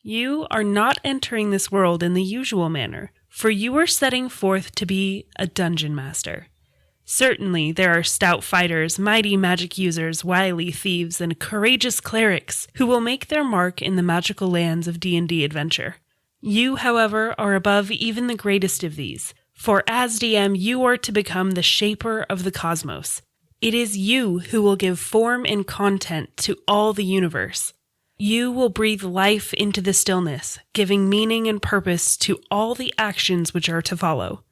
you are not entering this world in the usual manner, for you are setting forth to be a dungeon master. Certainly, there are stout fighters, mighty magic users, wily thieves, and courageous clerics who will make their mark in the magical lands of D&D adventure. You, however, are above even the greatest of these, for as DM, you are to become the shaper of the cosmos. It is you who will give form and content to all the universe. You will breathe life into the stillness, giving meaning and purpose to all the actions which are to follow.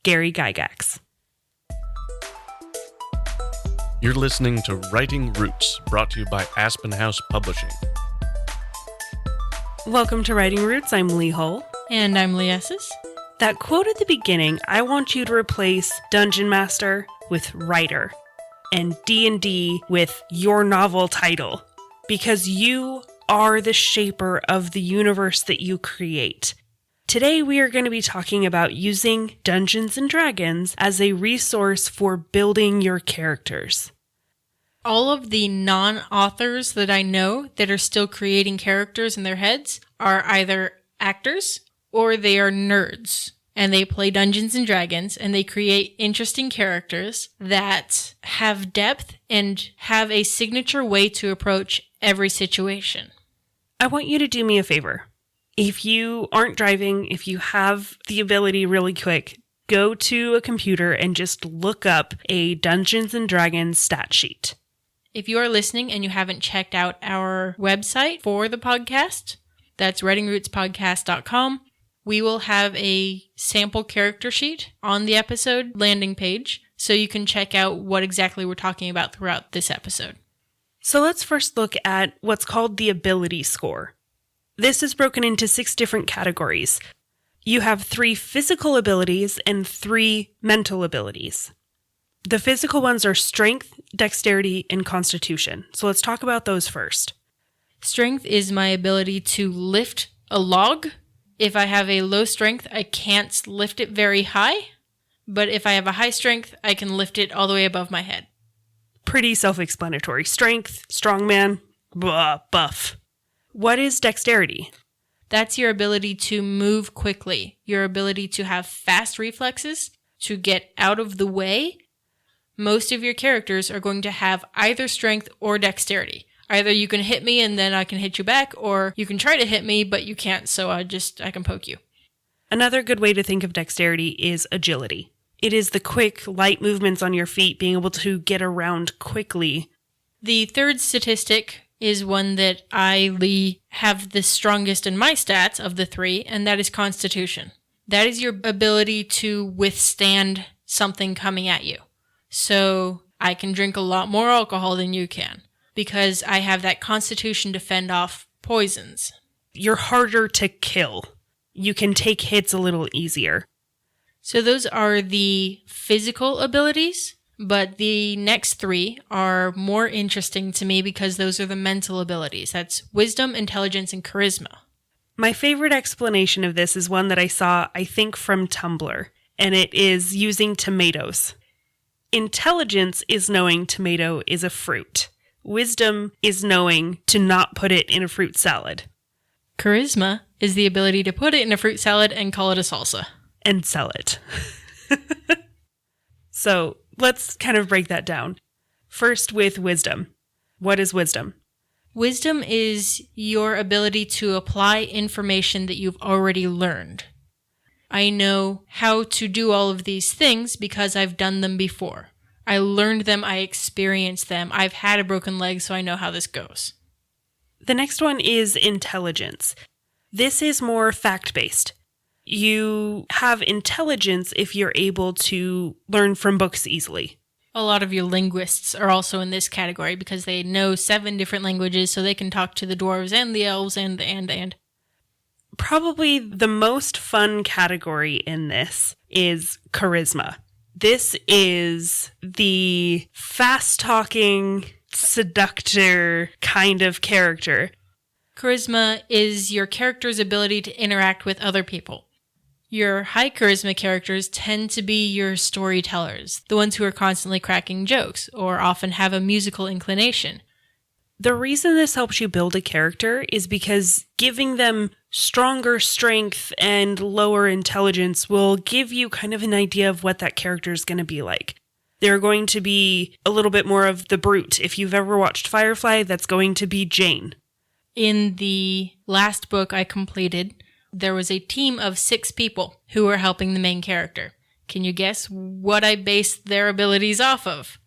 Gary Gygax. You're listening to Writing Roots, brought to you by Aspen House Publishing. Welcome to Writing Roots. I'm Leigh Hull. And I'm Leigh Esses. That quote at the beginning, I want you to replace Dungeon Master with Writer and D&D with your novel title, because you are the shaper of the universe that you create. Today we are going to be talking about using Dungeons & Dragons as a resource for building your characters. All of the non-authors that I know that are still creating characters in their heads are either actors or they are nerds. And they play Dungeons & Dragons and they create interesting characters that have depth and have a signature way to approach every situation. I want you to do me a favor. If you aren't driving, if you have the ability really quick, go to a computer and just look up a Dungeons & Dragons stat sheet. If you are listening and you haven't checked out our website for the podcast, that's writingrootspodcast.com. We will have a sample character sheet on the episode landing page, so you can check out what exactly we're talking about throughout this episode. So let's first look at what's called the ability score. This is broken into 6 different categories. You have 3 physical abilities and 3 mental abilities. The physical ones are strength, dexterity, and constitution. So let's talk about those first. Strength is my ability to lift a log. If I have a low strength, I can't lift it very high. But if I have a high strength, I can lift it all the way above my head. Pretty self-explanatory. Strength, strongman, buff. What is dexterity? That's your ability to move quickly, your ability to have fast reflexes, to get out of the way. Most of your characters are going to have either strength or dexterity. Either you can hit me and then I can hit you back, or you can try to hit me, but you can't, so I can poke you. Another good way to think of dexterity is agility. It is the quick, light movements on your feet, being able to get around quickly. The third statistic is one that Leigh, have the strongest in my stats of the 3, and that is constitution. That is your ability to withstand something coming at you. So I can drink a lot more alcohol than you can, because I have that constitution to fend off poisons. You're harder to kill. You can take hits a little easier. So those are the physical abilities, but the next 3 are more interesting to me because those are the mental abilities. That's wisdom, intelligence, and charisma. My favorite explanation of this is one that I saw, I think, from Tumblr, and it is using tomatoes. Intelligence is knowing tomato is a fruit. Wisdom is knowing to not put it in a fruit salad. Charisma is the ability to put it in a fruit salad and call it a salsa. And sell it. So let's kind of break that down. First with wisdom. What is wisdom? Wisdom is your ability to apply information that you've already learned. I know how to do all of these things because I've done them before. I learned them, I experienced them. I've had a broken leg, so I know how this goes. The next one is intelligence. This is more fact-based. You have intelligence if you're able to learn from books easily. A lot of your linguists are also in this category because they know 7 different languages, so they can talk to the dwarves and the elves and. Probably the most fun category in this is charisma. This is the fast-talking, seductor kind of character. Charisma is your character's ability to interact with other people. Your high charisma characters tend to be your storytellers, the ones who are constantly cracking jokes or often have a musical inclination. The reason this helps you build a character is because giving them stronger strength and lower intelligence will give you kind of an idea of what that character is going to be like. They're going to be a little bit more of the brute. If you've ever watched Firefly, that's going to be Jane. In the last book I completed, there was a team of 6 people who were helping the main character. Can you guess what I based their abilities off of?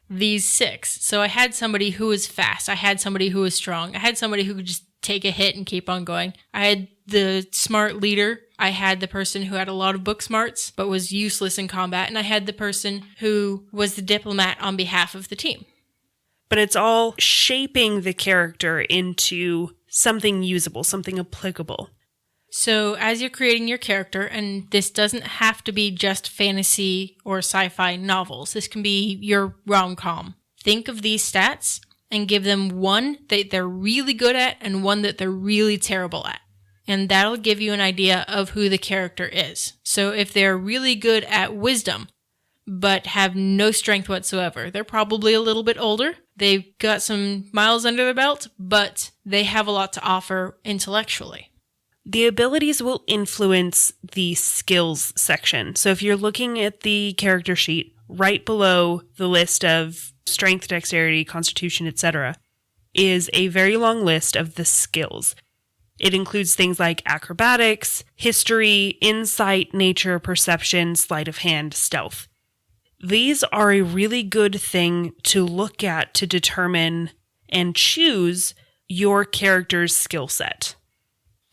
These 6. So I had somebody who was fast. I had somebody who was strong. I had somebody who could just take a hit and keep on going. I had the smart leader. I had the person who had a lot of book smarts but was useless in combat. And I had the person who was the diplomat on behalf of the team. But it's all shaping the character into something usable, something applicable. So as you're creating your character, and this doesn't have to be just fantasy or sci-fi novels, this can be your rom-com. Think of these stats and give them one that they're really good at and one that they're really terrible at. And that'll give you an idea of who the character is. So if they're really good at wisdom, but have no strength whatsoever, they're probably a little bit older. They've got some miles under their belt, but they have a lot to offer intellectually. The abilities will influence the skills section. So if you're looking at the character sheet, right below the list of strength, dexterity, constitution, etc., is a very long list of the skills. It includes things like acrobatics, history, insight, nature, perception, sleight of hand, stealth. These are a really good thing to look at to determine and choose your character's skill set.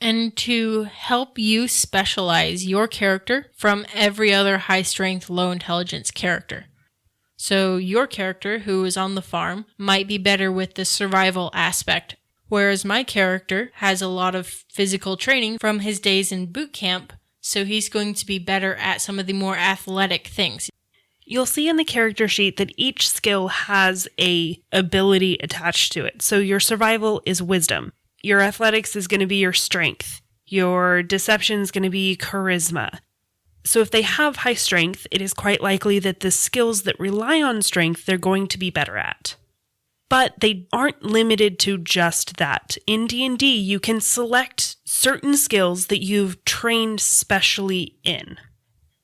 And to help you specialize your character from every other high-strength, low-intelligence character. So your character, who is on the farm, might be better with the survival aspect, whereas my character has a lot of physical training from his days in boot camp, so he's going to be better at some of the more athletic things. You'll see in the character sheet that each skill has a ability attached to it. So your survival is wisdom. Your athletics is going to be your strength. Your deception is going to be charisma. So if they have high strength, it is quite likely that the skills that rely on strength they're going to be better at. But they aren't limited to just that. In D&D, you can select certain skills that you've trained specially in.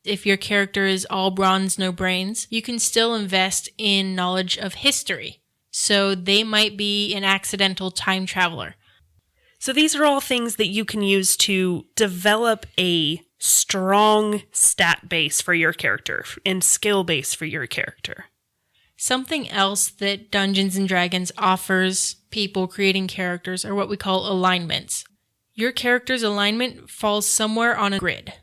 If your character is all bronze, no brains, you can still invest in knowledge of history. So they might be an accidental time traveler. So these are all things that you can use to develop a strong stat base for your character and skill base for your character. Something else that Dungeons & Dragons offers people creating characters are what we call alignments. Your character's alignment falls somewhere on a grid.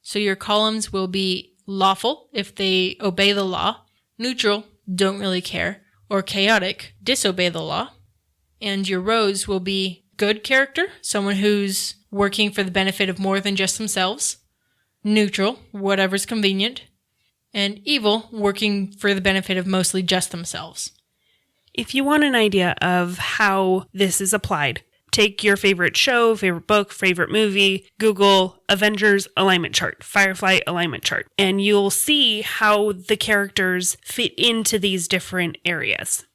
So your columns will be lawful if they obey the law, neutral, don't really care, or chaotic, disobey the law. And your rows will be good character, someone who's working for the benefit of more than just themselves, neutral, whatever's convenient, and evil, working for the benefit of mostly just themselves. If you want an idea of how this is applied, take your favorite show, favorite book, favorite movie, Google Avengers alignment chart, Firefly alignment chart, and you'll see how the characters fit into these different areas.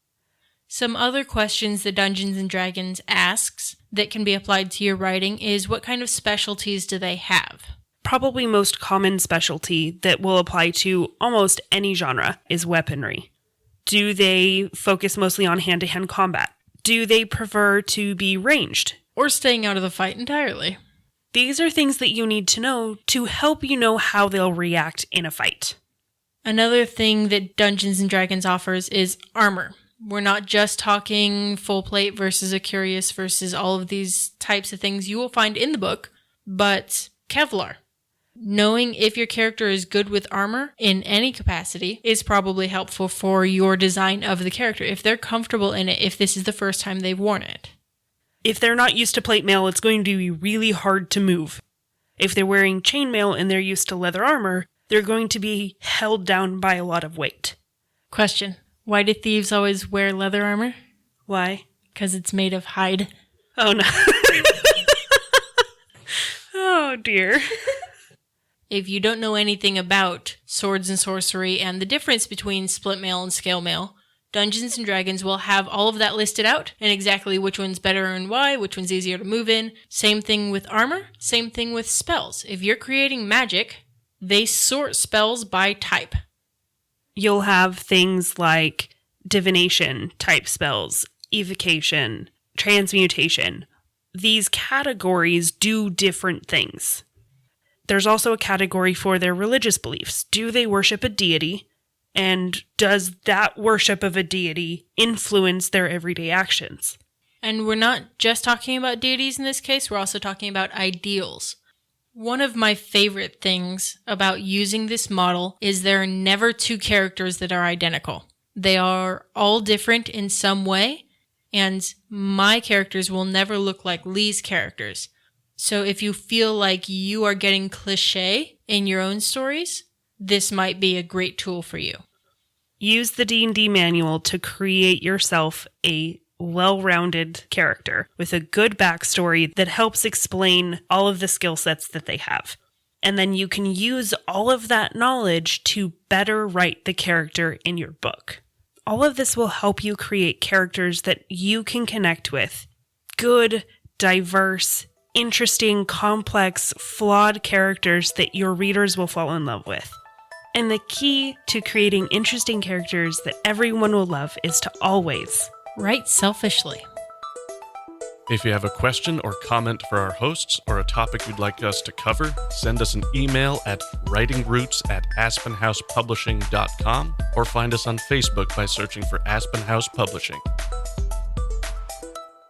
Some other questions that Dungeons & Dragons asks that can be applied to your writing is what kind of specialties do they have? Probably most common specialty that will apply to almost any genre is weaponry. Do they focus mostly on hand-to-hand combat? Do they prefer to be ranged? Or staying out of the fight entirely? These are things that you need to know to help you know how they'll react in a fight. Another thing that Dungeons & Dragons offers is armor. We're not just talking full plate versus a curious versus all of these types of things you will find in the book, but Kevlar. Knowing if your character is good with armor in any capacity is probably helpful for your design of the character, if they're comfortable in it, if this is the first time they've worn it. If they're not used to plate mail, it's going to be really hard to move. If they're wearing chainmail and they're used to leather armor, they're going to be held down by a lot of weight. Question. Why do thieves always wear leather armor? Why? Because it's made of hide. Oh, no. Oh, dear. If you don't know anything about swords and sorcery and the difference between split mail and scale mail, Dungeons & Dragons will have all of that listed out and exactly which one's better and why, which one's easier to move in. Same thing with armor, same thing with spells. If you're creating magic, they sort spells by type. You'll have things like divination type spells, evocation, transmutation. These categories do different things. There's also a category for their religious beliefs. Do they worship a deity? And does that worship of a deity influence their everyday actions? And we're not just talking about deities in this case, we're also talking about ideals. One of my favorite things about using this model is there are never two characters that are identical. They are all different in some way, and my characters will never look like Leigh's characters. So if you feel like you are getting cliché in your own stories, this might be a great tool for you. Use the D&D manual to create yourself a well-rounded character with a good backstory that helps explain all of the skill sets that they have. And then you can use all of that knowledge to better write the character in your book. All of this will help you create characters that you can connect with. Good, diverse, interesting, complex, flawed characters that your readers will fall in love with. And the key to creating interesting characters that everyone will love is to always write selfishly. If you have a question or comment for our hosts or a topic you'd like us to cover, send us an email at writingroots@aspenhousepublishing.com or find us on Facebook by searching for Aspen House Publishing.